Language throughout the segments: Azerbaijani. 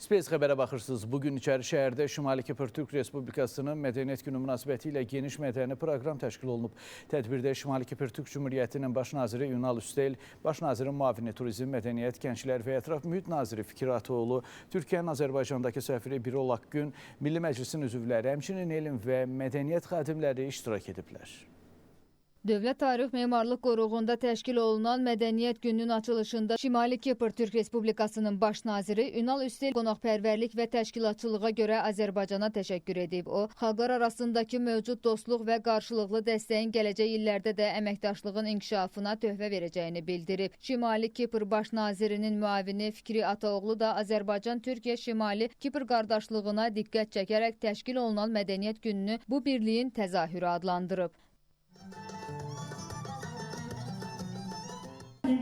Space xəbərə baxırsınız. Bugün İçəri şəhərdə Şimali Kipr Türk Respublikasının Mədəniyyət Günü münasibətilə geniş mədəni proqram təşkil olunub. Tədbirdə Şimali Kipr Türk Cümhuriyyətinin Baş naziri Ünal Üstel, Baş nazirin müavini Turizm, Mədəniyyət, Gənclər və Ətraf Mühit naziri Fikri Ataoğlu, Türkiyənin Azərbaycandakı səfiri Birol Akgün, Milli Məclisin üzvləri, həmçinin elm və mədəniyyət xadimləri iştirak ediblər. Dövlət Tarix Memarlıq Qoruğunda təşkil olunan Mədəniyyət Gününün açılışında Şimali Kipr Türk Respublikasının baş naziri Ünal Üstel qonaqpərvərlik və təşkilatçılığa görə Azərbaycana təşəkkür edib. O, xalqlar arasındakı mövcud dostluq və qarşılıqlı dəstəyin gələcək illərdə də əməkdaşlığın inkişafına töhfə verəcəyini bildirib. Şimali Kipr baş nazirinin müavini Fikri Ataoğlu da Azərbaycan-Türkiyə Şimali Kipr qardaşlığına diqqət çəkərək təşkil olunan Mədəniyyət Gününü bu birliyin təzahürü adlandırıb.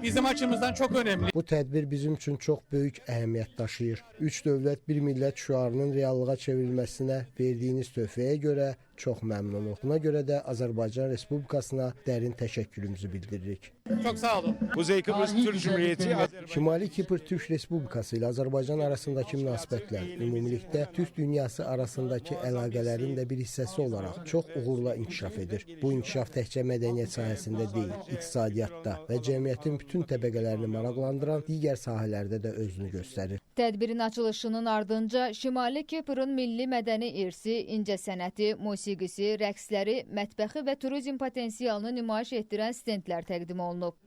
Bizim açımızdan çok önemli. Bu tədbir bizim üçün çox böyük əhəmiyyət daşıyır. Üç dövlət, bir millət şüarının reallığa çevrilməsinə verdiyiniz töhfəyə görə çox məmnunuq. Buna görə də Azərbaycan Respublikasına dərin təşəkkürümüzü bildiririk. Çok sağ olun. Kuzey Kıbrıs Türk Cumhuriyeti, Şimali Kipr Türk Respublikası ilə Azərbaycan arasındakı münasibətlər ümumilikdə Türk dünyası arasındakı əlaqələrin də bir hissəsi olaraq çox uğurla inkişaf edir. Bu inkişaf təkcə mədəniyyət sahəsində deyil, iqtisadiyyatda və cəmiyyətin bütün təbəqələrini maraqlandıran digər sahələrdə də özünü göstərir. Tədbirin açılışının ardınca Şimali Kiprın milli mədəni irsi, incəsənəti, musiqisi, rəqsləri, mətbəxi və turizm potensialını nümayiş etdirən stendlər təqdim olunub.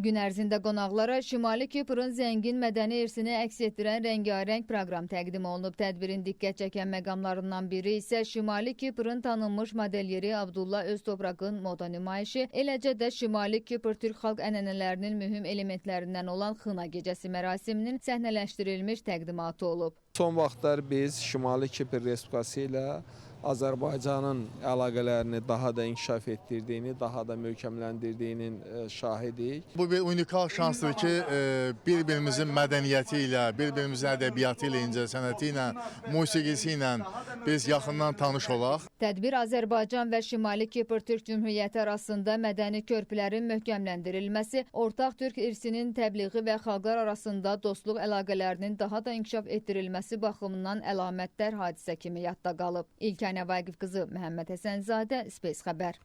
Gün ərzində qonaqlara Şimali Kiprın zəngin mədəni irsini əks etdirən rəngarəng proqram təqdim olunub. Tədbirin diqqət çəkən məqamlarından biri isə Şimali Kiprın tanınmış modelyeri Abdullah Öztoprakın moda nümayişi, eləcə də Şimali Kipr Türk xalq ənənələrinin mühüm elementlərindən olan Xına gecəsi mərasiminin səhnələşdirilmiş təqdimatı olub. Son vaxtlar biz Şimali Kipr Respublikası ilə Azərbaycanın əlaqələrini daha da inkişaf etdirdiyini, daha da möhkəmləndirdiyinin şahidik. Bu bir unikal şansdır ki, bir-birimizin mədəniyyəti ilə, bir-birimizin ədəbiyyatı ilə, incəsənəti ilə, musiqisi ilə biz yaxından tanış olaq. Tədbir Azərbaycan və Şimali Kipr Türk Cümhuriyyəti arasında mədəni körpülərin möhkəmləndirilməsi, ortaq türk irsinin təbliği və xalqlar arasında dostluq əlaqələrinin daha da inkişaf etdirilməsi baxımından əlamətdar hadisə kimi yadda qalıb. İlkənə Vaqif qızı Məhəmməd Həsənzadə, Space xəbər.